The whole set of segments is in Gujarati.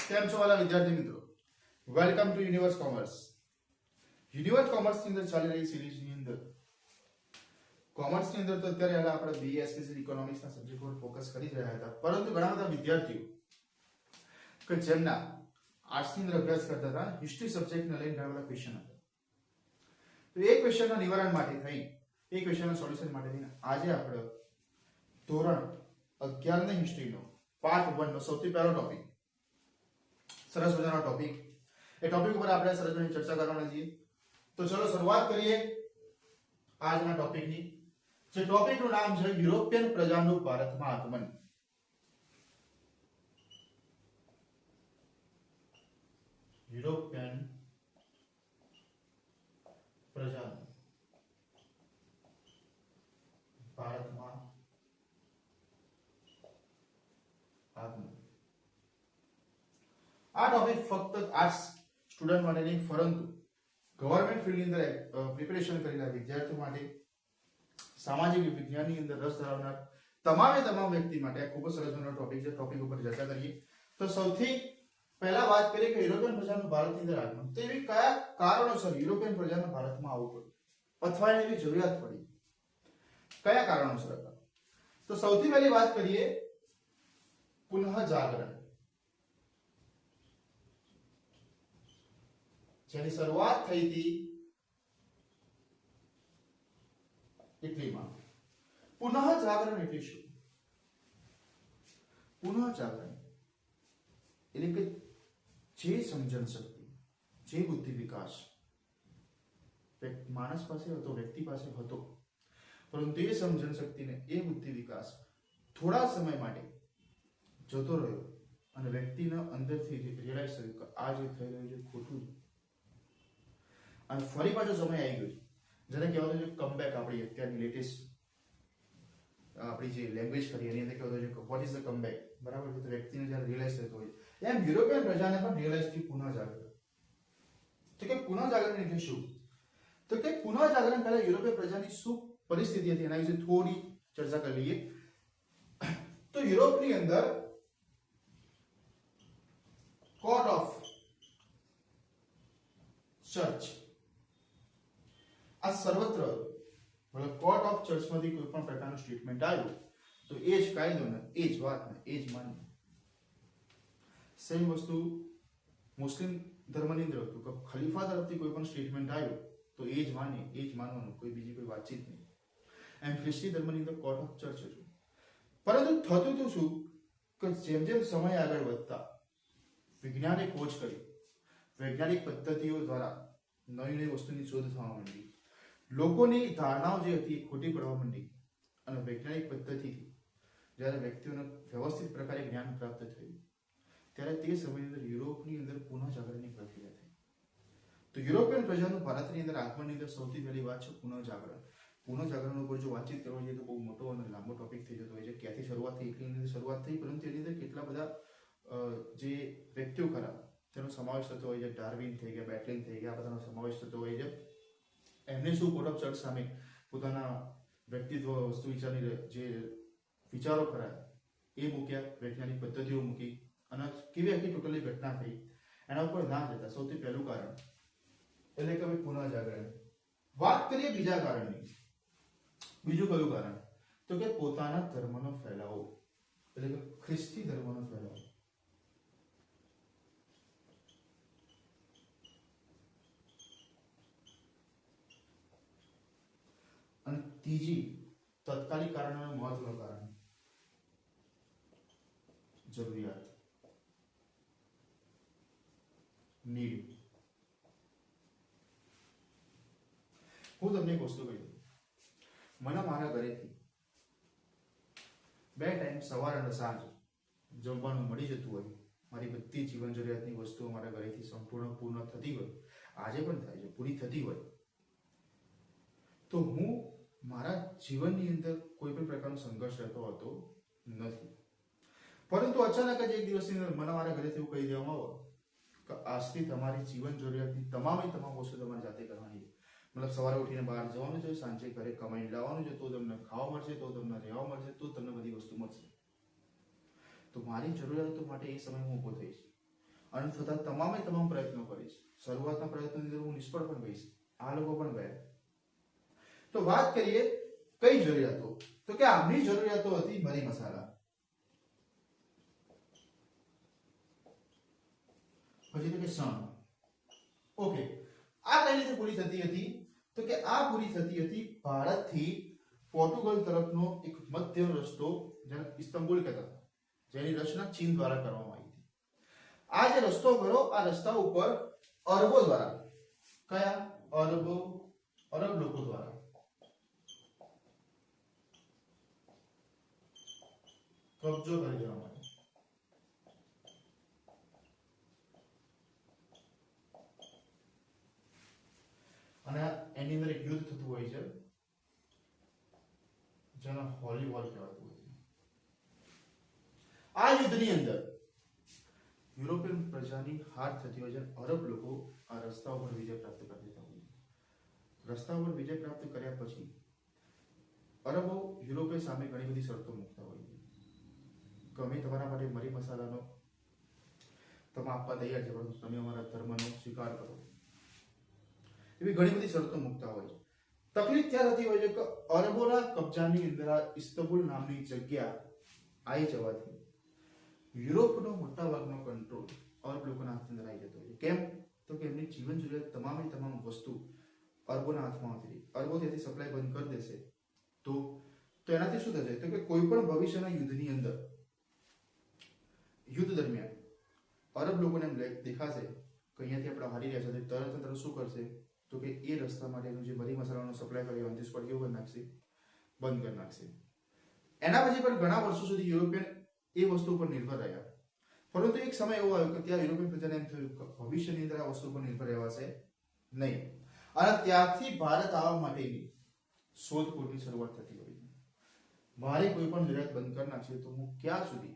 કેમ છો વાલા વિદ્યાર્થી મિત્રો, welcome to universe commerce. Universe commerce ની અંદર ચાલી રહી સિરીઝ ની અંદર કોમર્સ ની અંદર તો અત્યારે હાલ આપણે બીએ એસ્પેશિયલ ઇકોનોમિક્સ ના સબ્જેક્ટ પર ફોકસ કરી રહ્યા હતા, પરંતુ ઘણા બધા વિદ્યાર્થીઓ કે જેમના આર્ટ્સ ની અંદર અભ્યાસ કરતા હતા, હિસ્ટ્રી સબ્જેક્ટ ને લઈને ઘણા બધા ક્વેશ્ચન હતા. તો એ ક્વેશ્ચનના નિવારણ માટે થઈ, એ ક્વેશ્ચનના સોલ્યુશન માટે થઈને આજે આપણે ધોરણ 11 ની હિસ્ટ્રીનો પાર્ટ 1 નો સૌથી પહેલો ટોપિક, સરસ મજાનો ટોપિક, એ ટોપિક ઉપર આપણે સરસ મજાની ચર્ચા કરવાના છીએ. તો ચલો શરૂઆત કરીએ આજના ટોપિકની. જે ટોપિકનું નામ છે યુરોપિયન પ્રજાનું ભારતમાં આગમન. યુરોપિયન પ્રજાનું ભારતમાં આગમન. આ ટોપિક ફક્ત આર્ટ્સ સ્ટુડન્ટ માટે નહીં, પરંતુ ગવર્નમેન્ટ ફિલ્ડની અંદર પ્રિપેરેશન કરેલા વિદ્યાર્થીઓ માટે, સામાજિક વિજ્ઞાનની અંદર રસ ધરાવનાર તમામ વ્યક્તિ માટે આ ખૂબ જ સરસ મજાનો ટોપિક છે. ટોપિક ઉપર ચર્ચા કરીએ. તો સૌથી પહેલા વાત કરીએ કે યુરોપિયન પ્રજાનું ભારતની અંદર આગમન. તો એવી કયા કારણોસર યુરોપિયન પ્રજાનું ભારતમાં આવવું પડ્યું અથવા એની જરૂરિયાત પડી, કયા કારણોસર હતા? તો સૌથી પહેલી વાત કરીએ પુનઃ જાગરણ, જેની શરૂઆત થઈ હતી ઇટલીમાં. પુનઃ જાગરણ એટલે શું? પુનઃ જાગરણ એટલે કે જે સમજણ શક્તિ, જે બુદ્ધિ વિકાસ માણસ પાસે હતો, વ્યક્તિ પાસે હતો, પરંતુ એ સમજણ શક્તિને, એ બુદ્ધિ વિકાસ થોડા સમય માટે જતો રહ્યો અને વ્યક્તિના અંદરથી રિયલાઇઝ થયું કે આ જે થઈ રહ્યું છે ખોટું છે, અને ફરી પાછો સમય આવી ગયો છે જેને કહેવાય છે કમબેક. આપણી અત્યારની લેટેસ્ટ આપણી જે લેંગ્વેજ કરી એની અંદર કહેવાય છે કે વોટ ઇઝ ધ કમબેક, બરાબર છે? તો વ્યક્તિને જ્યારે રિયલાઇઝ થતો હોય, એમ યુરોપિયન પ્રજાને પણ રિયલાઇઝ થી પુનઃ જાગરણ. તો કે પુનઃ જાગરણ એટલે શું? તો કે પુનઃ જાગરણ પહેલા યુરોપિયન પ્રજાની શું પરિસ્થિતિ હતી એના વિશે થોડી ચર્ચા કરી લઈએ. તો યુરોપની અંદર કોર્ટ ઓફ ચર્ચ આ સર્વત્ર, મતલબ કોર્ટ ઓફ ચર્ચમાંથી કોઈ પણ પ્રકારનું સ્ટેટમેન્ટ આવ્યું તો એ જ કાયદો ને, એ જ વાત ને, એ જ માન્ય. સેમ વસ્તુ મુસ્લિમ ધર્મની અંદર હતું કે ખલીફા તરફથી કોઈ પણ સ્ટેટમેન્ટ આવ્યું તો એ જ માન્ય, એ જ માનવાનું, કોઈ બીજી કોઈ વાતચીત નહીં. એમ ખ્રિસ્તી ધર્મની અંદર કોર્ટ ઓફ ચર્ચ હતું. પરંતુ થતું તો શું કે જેમ જેમ સમય આગળ વધતા વિજ્ઞાને ખોજ કરી, વૈજ્ઞાનિક પદ્ધતિઓ દ્વારા નવી નવી વસ્તુની શોધ થવા માંડી, લોકોની ધારણાઓ જે હતી એ ખોટી પડવા માંડી, અને વૈજ્ઞાનિક પદ્ધતિથી જ્યારે વ્યક્તિઓને વ્યવસ્થિત પ્રકારે જ્ઞાન પ્રાપ્ત થયું, ત્યારે તે સમયની અંદર યુરોપની અંદર પુનઃ જાગરણની પ્રક્રિયા થઈ. તો યુરોપિયન પ્રજાનું ભારતની અંદર આગમનની અંદર સૌથી પહેલી વાત છે પુનઃ જાગરણ. પુનઃ જાગરણ ઉપર જો વાતચીત કરવા જઈએ તો બહુ મોટો અને લાંબો ટોપિક થઈ જતો હોય છે. ક્યાંથી શરૂઆત થઈ, એટલી અંદર શરૂઆત થઈ, પરંતુ એની અંદર કેટલા બધા જે વ્યક્તિઓ ખરા તેનો સમાવેશ થતો હોય છે. ડાર્વિન થઈ ગયા, બેટલિન થઈ ગયા, આ બધાનો સમાવેશ થતો હોય છે. એમને શું કોર્ટ ઓફ ચર્ચ સામે પોતાના વ્યક્તિત્વ, વસ્તુ વિચારની જે વિચારો ખરા એ મૂક્યા, વૈજ્ઞાનિક પદ્ધતિઓ મૂકી, અને કેવી આખી ટોટલી ઘટના થઈ એના ઉપર ના જતા સૌથી પહેલું કારણ એટલે કે પુનઃ જાગરણ. વાત કરીએ બીજા કારણની. બીજું કયું કારણ? તો કે પોતાના ધર્મનો ફેલાવો, એટલે કે ખ્રિસ્તી ધર્મનો ફેલાવો. અને ત્રીજી તત્કાલિક કારણ અને મહત્વનું કારણ જરૂરિયાત, નીડ. હું તમને એક વસ્તુ કહી દઉં. મને મારા ઘરેથી 2 ટાઈમ સવાર અને સાંજ જમવાનું મળી જતું હોય, મારી બધી જીવન જરૂરિયાતની વસ્તુઓ મારા ઘરેથી સંપૂર્ણ પૂર્ણ થતી હોય, આજે પણ થાય છે, પૂરી થતી હોય, તો હું મારા જીવનની અંદર કોઈ પણ પ્રકારનો સંઘર્ષ રહેતો હતો નથી. પરંતુ અચાનક જ એક દિવસની અંદર મને મારા ઘરેથી એવું કહી દેવામાં આવે કે આજથી તમારી જીવન જરૂરિયાતની તમામ વસ્તુ તમારે જાતે કરવાની છે. मतलब सवारे उठीने बहार जवानुं छे, सांजे घरे कमाईने लाववानुं छे, तो तमने खावा मळशे, तो तमने रहेवा मळशे, तो तमने बधी वस्तु मळशे. तो मारी जरूरियातो माटे ए समय हुं ऊभो थईश. અંત થતા તમામ પ્રયત્નો કરીશ. શરૂઆતના પ્રયત્નોની અંદર હું નિષ્ફળ પણ ગઈશ. આ લોકો પણ ગયા. તો વાત કરીએ કઈ જરૂરિયાતો, તો કે આમની જરૂરિયાતો હતી મરી મસાલા. પછી તો કે શણ. ઓકે, આ કઈ રીતે પૂરી થતી હતી? તો કે આ પૂરી થતી હતી ભારતથી પોર્ટુગલ તરફનો એક મધ્ય રસ્તો, જેને ઇસ્તંબુલ કહેતા હતા, જેની રચના ચીન દ્વારા કરવામાં આવી હતી. આ જે રસ્તો ગયો, આ રસ્તા ઉપર અરબો દ્વારા, કયા અરબ લોકો દ્વારા કબજો કરી દેવામાં આવ્યો. અને એની અંદર એક યુદ્ધ થતું હોય છે, જેને હોલી વોર કહેવાતું હોય છે. આ યુદ્ધની અંદર યુરોપિયન પ્રજાની હાર થતી હોય છે. અરબ લોકો આ રસ્તા ઉપર વિજય પ્રાપ્ત કરી દેતા હોય છે. રસ્તા ઉપર વિજય પ્રાપ્ત કર્યા પછી અરબો યુરોપે સામે ઘણી બધી શરતો મૂકતા હોય છે. અમે તમારા માટે મરી મસાલાનો તમે આપવા તૈયાર છે, પરંતુ તમે અમારા ધર્મનો સ્વીકાર કરો. એવી ઘણી બધી શરતો મૂકતા હોય છે. તકલીફ ત્યાં થતી હોય છે કે અરબોના કબજાની અંદર આ ઇસ્તંબુલ નામની જગ્યા આવી જવાથી યુરોપનો મોટા ભાગનો કંટ્રોલ અરબ લોકોના હાથની અંદર આવી જતો હોય છે. કેમ? તો કે એમની જીવન જરૂરિયાત તમામ વસ્તુ અરબોના હાથમાં આવતી. અરબો ત્યાંથી સપ્લાય બંધ કરી દેશે તો એનાથી શું થશે? તો કે કોઈ પણ ભવિષ્યના યુદ્ધની અંદર, યુદ્ધ દરમિયાન અરબ લોકોને એમ દેખાશે કે અહીંયાથી આપણે હારી રહ્યા છે, તરત શું કરશે? તો કે એ રસ્તા માટેનું જે મરી મસાલાનો સપ્લાય કર્યો અંતિમ સ્પોટ કેવું કરી નાખશે? બંધ કરી નાખશે. એના પછી પણ ઘણા વર્ષો સુધી યુરોપિયન એ વસ્તુ પર નિર્ભર રહ્યા. પરંતુ એક સમય એવો આવ્યો કે ત્યાં યુરોપિયન પ્રજાને એમ થયું કે ભવિષ્યની અંદર આ વસ્તુ પર નિર્ભર રહેવાશે નહીં. અને ત્યારથી ભારત આવવા માટેની શોધખોળની શરૂઆત થતી હોય છે. મારી કોઈ પણ જરૂરિયાત બંધ કરી નાખશે તો હું ક્યાં સુધી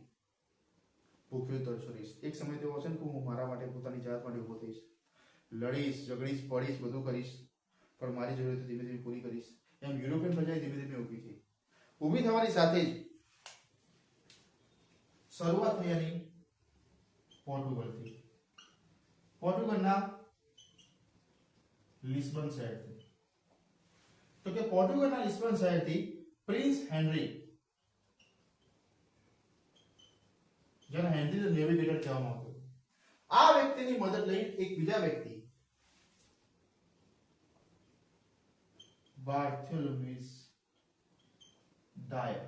ભૂખ્યો તરસો રહીશ? એક સમય તેવો હશે ને કે હું મારા માટે, પોતાની જાત માટે ઉભો થઈશ, લડીશ, ઝઘડીશ, પડીશ, બધું કરીશ, પણ મારી જરૂરિયાતો ધીમે ધીમે પૂરી કરીશ. એમ યુરોપિયન પ્રજાએ ધીમે ધીમે ઊભી થઈ. ઊભી થવાની સાથે જ શરૂઆત થઈ એની પોર્ટુગલથી. પોર્ટુગલના લિસ્બન શહેરથી. તો કે પોર્ટુગલના લિસ્બન શહેરથી પ્રિન્સ હેનરી, જેને હેનરી ધ નેવિગેટર કહેવામાં આવતું, આ વ્યક્તિની મદદ લઈ એક બીજા વ્યક્તિ બાર્થોલોમ્યુસ ડાયર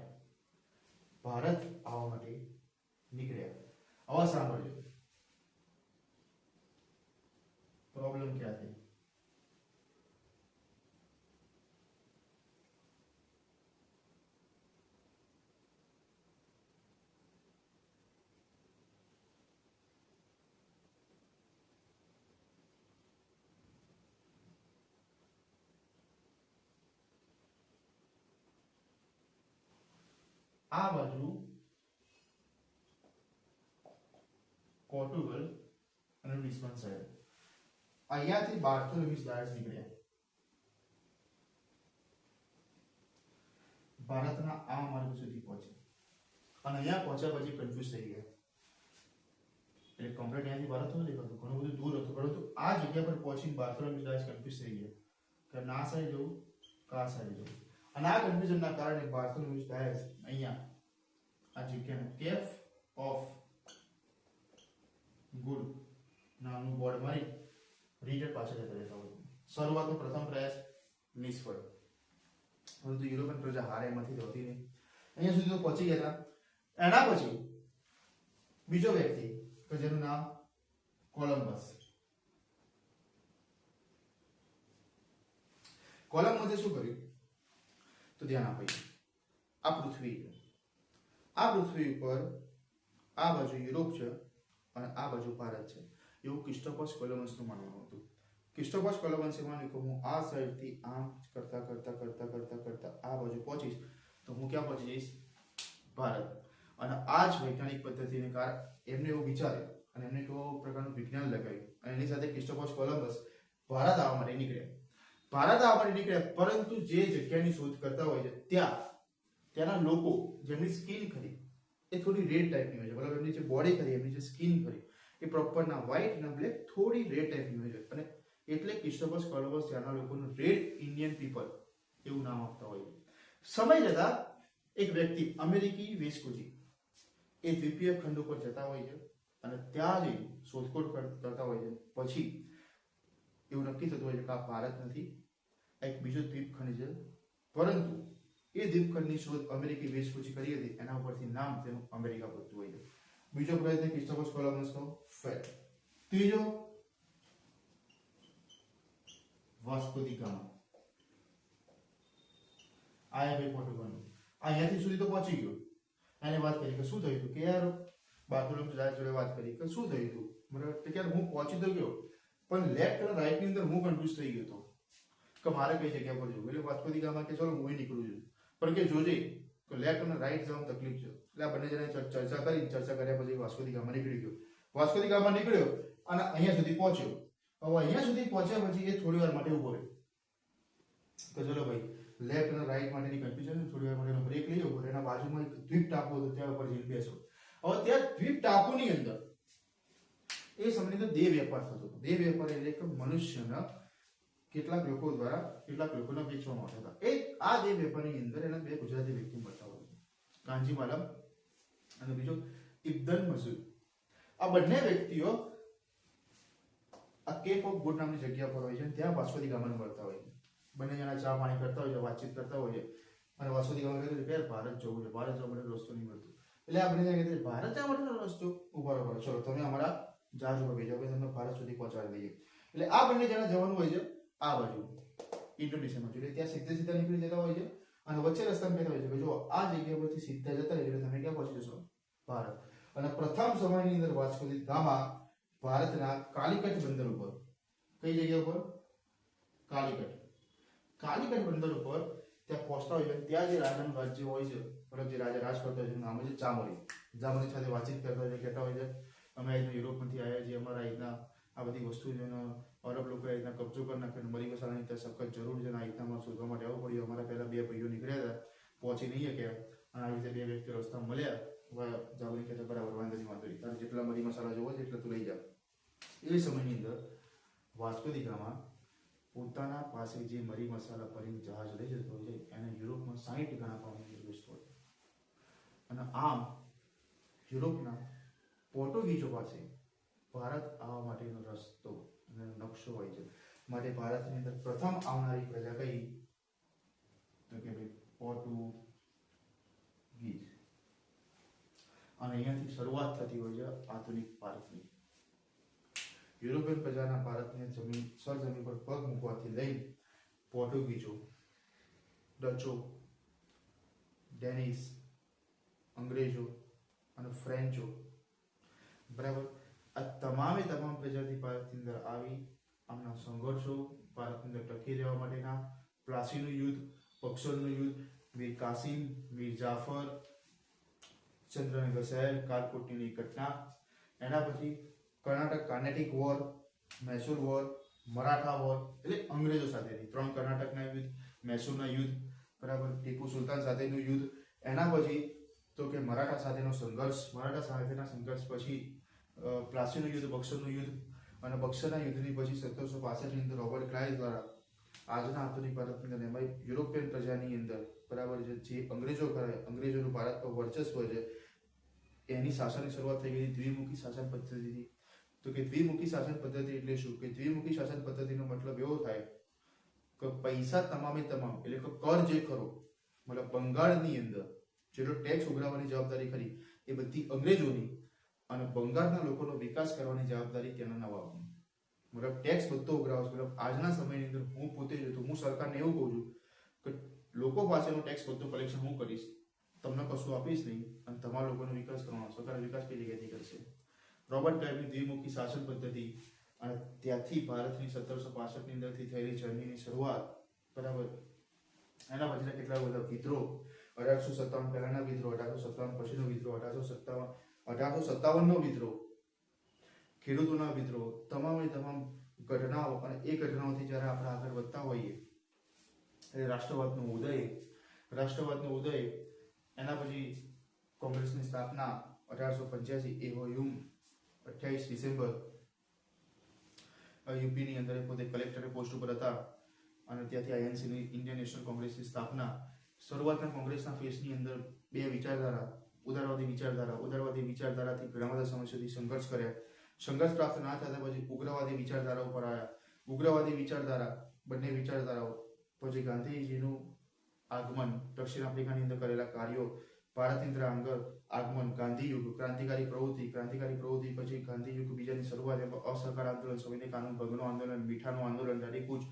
ભારત આવવા માટે નીકળ્યા. હવે સાંભળજો પ્રોબ્લેમ ક્યાં થઈ. આ બાજુ પોર્ટુગલ અને લિસ્બન શહેર, અહીંયાથી બાર્થોલોમ્યુસ ડાયસ નીકળ્યા. ભારતના આ માર્ગ સુધી પહોંચ્યા અને અહીંયા પહોંચ્યા પછી કન્ફ્યુઝ થઈ ગયા. એટલે કમ્પ્લીટ અહીંયાથી ભારત નથી દેખાતું, ઘણું બધું દૂર હતું, પરંતુ આ જગ્યા પર પહોંચીને બાર્થોલોમ્યુસ ડાયસ કન્ફ્યુઝ થઈ ગયા કે ના સાઈડ જવું કે આ સાઈડ જવું. અને આ કન્ફ્યુઝનના કારણે બાર્થોલોમ્યુસ ડાયસ અહીંયા આ જગ્યાને કેપ ઓફ ગુડ નામનું બોર્ડ મારી રિટર્ન પાછળ જતા રહેતા હોય. શરૂઆતનો પ્રથમ પ્રયાસ નિષ્ફળ, પરંતુ યુરોપિયન પ્રજા હારે એમાંથી હોતી નહીં. અહીંયા સુધી તો પહોંચી ગયા હતા. એના પછી બીજો વ્યક્તિ કે જેનું નામ કોલંબસ. કોલંબસે શું કર્યું? તો ધ્યાન આપીએ, આ પૃથ્વી ઉપર આ બાજુ યુરોપ છે અને આ બાજુ ભારત છે, એવું ક્રિસ્ટોફર કોલંબસનું માનવાનું હતું. ક્રિસ્ટોફર કોલંબસે માન્યું કે હું આ સાઈડથી આમ કરતા આ બાજુ પહોંચીશ તો હું ક્યાં પહોંચી જઈશ? ભારત. અને આ જ વૈજ્ઞાનિક પદ્ધતિને કારણે એમને એવું વિચાર્યું અને એમને કેવો પ્રકારનું વિજ્ઞાન લગાવ્યું અને એની સાથે ક્રિસ્ટોફર કોલંબસ ભારત આવવા માટે નીકળ્યા. પરંતુ જે જગ્યાની શોધ કરતા હોય છે ત્યાંના લોકો જેમની સ્કિન ખરી એ થોડી રેડ ટાઈપની હોય છે, બરાબર? એમની જે બોડી ખરી, એમની જે સ્કિન ખરી એ પ્રોપર ના વ્હાઇટ ના બ્લેક થોડી રેડ ટાઈપની હોય છે અને એટલે ક્રિસ્ટોફર કોલંબસ ત્યાંના લોકોનું રેડ ઇન્ડિયન પીપલ એવું નામ આપતા હોય છે. સમય જતા એક વ્યક્તિ અમેરિકી વેસ્કુજી એ દ્વીપીય ખંડ ઉપર જતા હોય છે અને ત્યાં જઈ શોધખોળ કરતા હોય છે. પછી એવું નક્કી થતું હોય છે કે આ ભારત નથી, આ એક બીજો દ્વીપખંડ છે, પરંતુ એ દ્વીપખંડની શોધ અમેરિકી વેસ્કુજી કરી હતી, એના ઉપરથી નામ તેનું અમેરિકા પડતું હોય છે. બીજો પ્રયત્ન ક્રિસ્ટોફર કોલંબસનો ફેલ. ત્રીજો વાસ્કો દી ગામા. આયા ભાઈ પોર્ટુગલ અહીંયાથી સુધી તો પહોંચી ગયો. એને વાત કરી કે શું થયું હતું, કે યાર બાર્થોલોમ જોડે વાત કરી કે શું થયું હતું, બરાબર, કે યાર હું પહોંચી તો ગયો પણ લેફ્ટ અને રાઈટ ની અંદર હું કન્ફ્યુઝ થઈ ગયો હતો કે મારે કઈ જગ્યા પર જવું. એટલે વાસ્કો દી ગામા કે ચલો હું નીકળું છું, પણ કે જોજે તો લેફ્ટ અને રાઈટ જવામાં તકલીફ છે. એટલે આ બંને જણાએ ચર્ચા કર્યા પછી વાસ્કો દી ગામા નીકળી ગયો. વાસ્કો દી ગામા નીકળ્યો અને અહીંયા સુધી પહોંચ્યો. હવે અહીંયા સુધી પહોંચ્યા પછી એ થોડી વાર માટે ઉભો રહ્યો કે ચલો ભાઈ લેફ્ટ અને રાઈટ માટેની કન્ફ્યુઝન, થોડી વાર માટેનો બ્રેક લઈ ઉભો. એના બાજુમાં એક દ્વીપ ટાપુ હતો, ત્યાં ઉપર જઈને બેસો. હવે ત્યાં દ્વીપ ટાપુની અંદર એ સમયની અંદર દેહ વેપાર થતો હતો. દેહ વેપાર એટલે કે મનુષ્યના કેટલાક લોકો દ્વારા કેટલાક લોકોને વેચવામાં આવતા હતા. આ દેહ વેપારની અંદર એના બે ગુજરાતી વ્યક્તિ મળતા હોય છે, કાંજી માલમ અને બીજો ઇબ્દન મસૂદ. આ બંને વ્યક્તિઓ આ કેપ ઓફ ગુડ નામની જગ્યા પર હોય છે, ત્યાં વાસ્કો દી ગામાને મળતા હોય છે. બંને જણા ચા પાણી કરતા હોય છે, વાતચીત કરતા હોય છે અને વાસ્કો દી ગામા કહે છે ભારત જવું છે, ભારત જવા માટે રસ્તો નહીં મળતો. એટલે આપણે ત્યાં કહે છે ભારત જવા માટેનો રસ્તો ઉભો રહો, ચલો તમે અમારા જહાજ ઉપર બેસો, તમને ભારત સુધી પહોંચાડી દઈએ. એટલે આ બંને જણા જવાનું હોય છે આ બાજુ ઇન્ડોનેશિયામાં. એટલે ત્યાં સીધે સીધા નીકળી જતા હોય છે અને વચ્ચે રસ્તામાં કહેતા હોય છે કે જો આ જગ્યા પરથી સીધા જતા રહે એટલે તમે ક્યાં પહોંચી જશો, ભારત. અને પ્રથમ સમયની અંદર વાસ્કો દી ગામા ભારતના કાલિકટ બંદર ઉપર, કઈ જગ્યા ઉપર, કાલિકટ બંદર ઉપર ત્યાં પહોંચતા હોય છે. ત્યાં જે રાજાનું રાજ્ય હોય છે, મતલબ જે રાજા રાજ કરતા હોય છે, નામ હોય છે જામરી સાથે વાતચીત કરતા હોય છે, કહેતા હોય છે અમે અહીંના યુરોપમાંથી આવ્યા છીએ, અમારા અહીંના આ બધી વસ્તુ છે, અરબ લોકો અહીંના કબજો કરી નાખ્યો, મરી મસાલાની ત્યાં સખત જરૂર છે, આ રીતના શોધવા માટે આવવું પડ્યું. અમારા પહેલા બે ભાઈઓ નીકળ્યા હતા, પહોંચી નહીં શક્યા અને આવી રીતે બે વ્યક્તિ રસ્તા મળ્યા. જામરી કહેતા બરાબર, વાંધો નહીં, તારે જેટલા મરી મસાલા જોવો છે એટલે તું લઈ જા. એ સમયની અંદર વાસ્કો દી ગામા પોતાના પાસે જે મરી મસાલા ભરીને જહાજ લઈ જતો હોય છે એને યુરોપમાં 60 ગણા પાણીની વેચતો હોય. અને આમ યુરોપના પોર્ટુગીઝો પાસે ભારત આવવા માટેનો રસ્તો અને નકશો હોય છે. માટે ભારતની અંદર પ્રથમ આવનારી પ્રજા કઈ, તો કે ભાઈ પોર્ટુગીઝ. અને અહીંયાથી શરૂઆત થતી હોય છે આધુનિક ભારતની. યુરોપિયન પ્રજાના ભારતની સરજમીન પર પગ મૂકવાથી લઈ પોર્ટુગીઝો, ડચો, ડેનિશ, અંગ્રેજો અને ફ્રેન્ચો, બરાબર, આ તમામે તમામ પ્રજાતિ ભારતની અંદર આવી આમના સંઘર્ષો, ભારતની અંદર ટકી રહેવા માટેના પ્લાસીનું યુદ્ધ, બક્સરનું યુદ્ધ, મીર કાસિમ, મીર જાફર, ચંદ્રને ઘસાયેલ, કાલકોટની ઘટના, એના પછી Karnataka Carnatic war, Mysore war, Maratha war, એટલે અંગ્રેજો સાથેની 3 કર્ણાટકના યુદ્ધ, મૈસૂરના યુદ્ધ, બરાબર, ટીપુ સુલતાન સાથેનું યુદ્ધ, એના પછી તો કે મરાઠા સાથેનો સંઘર્ષ, મરાઠા સાથેના સંઘર્ષ પછી પ્લાસીનું યુદ્ધ, બક્સરનું યુદ્ધ, અને બક્સરના યુદ્ધની પછી 1765 ની અંદર રોબર્ટ ક્લાઇવ દ્વારા આજના આધુનિક ભારતની અંદર એમાં યુરોપિયન પ્રજાની અંદર, બરાબર, જે અંગ્રેજો કરે, અંગ્રેજોનું ભારત પર વર્ચસ્વ છે, એની શાસનની શરૂઆત થઈ ગઈ દ્વિમુખી શાસન પદ્ધતિથી. તો કે દ્વિમુખી શાસન પદ્ધતિ એટલે શું, કે દ્વિમુખી શાસન પદ્ધતિનો મતલબ એવો થાય કે પૈસા તમામે તમામ એટલે કે કર જે ખરો, મતલબ બંગાળની અંદર જેટલો ટેક્સ ઉઘરાવવાની જવાબદારી ખરી એ બધી અંગ્રેજોની, અને બંગાળના લોકોનો વિકાસ કરવાની જવાબદારી તેના નવાબની. મતલબ ટેક્સ બધો ઉઘરાવો છે. મતલબ આજના સમયની અંદર હું પોતે જ હું સરકારને એવું કહું છું કે લોકો પાસેનો ટેક્સ બધો કલેક્શન હું કરીશ, તમને કશું આપીશ નહીં, અને તમારા લોકોનો વિકાસ કરવાનો. સરકાર વિકાસ કઈ જગ્યાથી કરશે? રોબર્ટ ક્લાઇવની દ્વિમુખી શાસન પદ્ધતિ, અને ત્યાંથી ભારતની 1765 ની અંદરથી થયેલી જર્નીની શરૂઆત, બરાબર, એના પછીના કેટલા બધા વિદ્રોહ, 1857 પહેલાના વિદ્રોહ, 1857 પછીનો વિદ્રોહ, 1857 નો વિદ્રોહ, ખેડૂતોના વિદ્રોહ, તમામે તમામ ઘટનાઓ. અને એ ઘટનાઓથી જ્યારે આપણે આગળ વધતા હોઈએ એટલે રાષ્ટ્રવાદનો ઉદય, એના પછી કોંગ્રેસની સ્થાપના 1885, એવો હ્યુમ 28 ડિસેમ્બર યુપીની અંદર એ પોતે કલેક્ટર પોસ્ટ ઉપર હતા અને ત્યાંથી આઈએનસીની ઇન્ડિયન નેશનલ કોંગ્રેસની સ્થાપના. શરૂઆતના કોંગ્રેસના ફેસની અંદર બે વિચારધારા, ઉદારવાદી વિચારધારાથી ઘણા બધા સમય સુધી સંઘર્ષ કર્યા. સંઘર્ષ પ્રાપ્ત ના થતા પછી ઉગ્રવાદી વિચારધારા ઉપર આવ્યા. ઉગ્રવાદી વિચારધારા, બંને વિચારધારાઓ પછી ગાંધીજીનું આગમન, દક્ષિણ આફ્રિકાની અંદર કરેલા કાર્યો, ભારતની અંદર આગમન, ગાંધીયુગ, ક્રાંતિકારી પ્રવૃત્તિ પછી ગાંધીયુગ બીજાની શરૂઆત, એમાં અસહકાર આંદોલન, સંવિધાન કાનૂન ભંગનું આંદોલન, મીઠાનું આંદોલન, દરેકૂચ,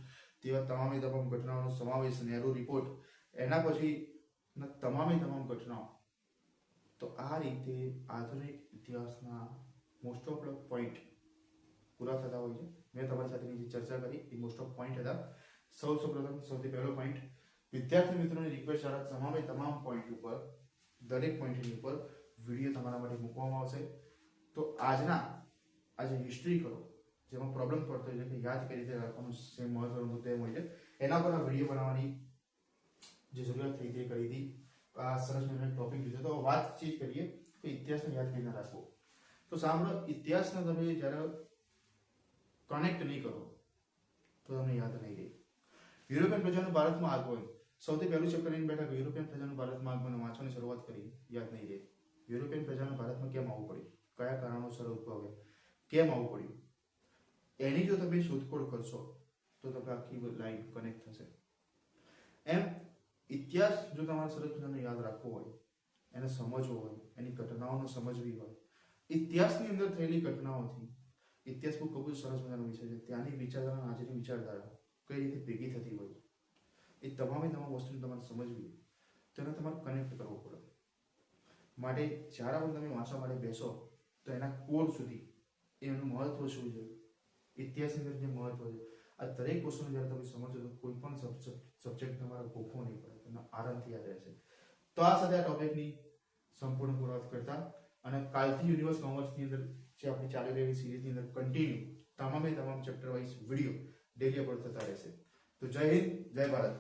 તેવા તમામ ઘટનાઓનો સમાવેશ, નહેરુ રિપોર્ટ, એના પછી તમામ ઘટનાઓ. તો આ રીતે આધુનિક ઇતિહાસના મોસ્ટ ઓફ પોઈન્ટ પૂરા થતા હોય છે. મેં તમારી સાથેની જે ચર્ચા કરી એ મોસ્ટ ઓફ પોઈન્ટ હતા. સૌથી પહેલો પોઈન્ટ, વિદ્યાર્થી મિત્રોની રિક્વેસ્ટ દ્વારા તમામ પોઈન્ટ ઉપર, દરેક પોઈન્ટની ઉપર વિડીયો તમારા માટે મૂકવામાં આવશે. તો આજે હિસ્ટ્રી કરો, જેમાં પ્રોબ્લેમ પડતો હોય છે કે યાદ કઈ રીતે રાખવાનું, સેમ મહત્વનો મુદ્દો એમ હોય છે, એના પર આ વિડીયો બનાવવાની જે જરૂરિયાત થઈ તે કરી હતી. આ સરસ મજાનો ટોપિક લીધો. તો વાતચીત કરીએ કે ઇતિહાસને યાદ કઈ રીતે રાખવો. તો સાંભળો, ઇતિહાસને તમે જ્યારે કનેક્ટ નહીં કરો તો તમને યાદ નહીં રહે. યુરોપિયન પ્રજાનું ભારતમાં આગમન, સૌથી પહેલું ચેપ્ટર લઈને બેઠા, યુરોપિયન પ્રજાનું ભારતમાં આગમન વાંચવાની શરૂઆત કરી, યાદ નહીં રહે. યુરોપિયન પ્રજાનું ભારતમાં કેમ આવવું પડ્યું, કયા કારણોસર ઉદ્ભવે, કેમ આવવું પડ્યું, એની જો તમે શોધખોળ કરશો તો તમે આખી લાઈન કનેક્ટ થશે. એમ ઇતિહાસ જો તમારે સરસ મજાનો યાદ રાખવો હોય, એને સમજવો હોય, એની ઘટનાઓને સમજવી હોય, ઇતિહાસની અંદર થયેલી ઘટનાઓથી, ઇતિહાસ બહુ ખૂબ જ સરસ મજાનો વિષય છે. ત્યાંની વિચારધારા, આજની વિચારધારા કઈ રીતે ભેગી થતી હોય, એ તમામ વસ્તુને તમારે સમજવી, તેને તમારે કનેક્ટ કરવો પડે. માટે જ્યારે પણ તમે વાંચવા માટે બેસો તો એના કોર સુધી એનું મહત્વ શું છે, ઇતિહાસની અંદર જે મહત્વ છે, આ દરેક વસ્તુને જ્યારે તમે સમજો તો કોઈ પણ સબ્જેક્ટ તમારા ગોખવો નહીં પડે, તમને આરામથી યાદ રહેશે. તો આ સાથે આ ટોપિકની સંપૂર્ણ પૂર્વત કરતા અને કાલથી યુનિવર્સ કોમર્સની અંદર જે આપણી ચાલી રહેલી સિરીઝની અંદર કન્ટિન્યુ તમામ chapter wise video daily upload થતા રહેશે. તો જય હિન્દ, જય ભારત.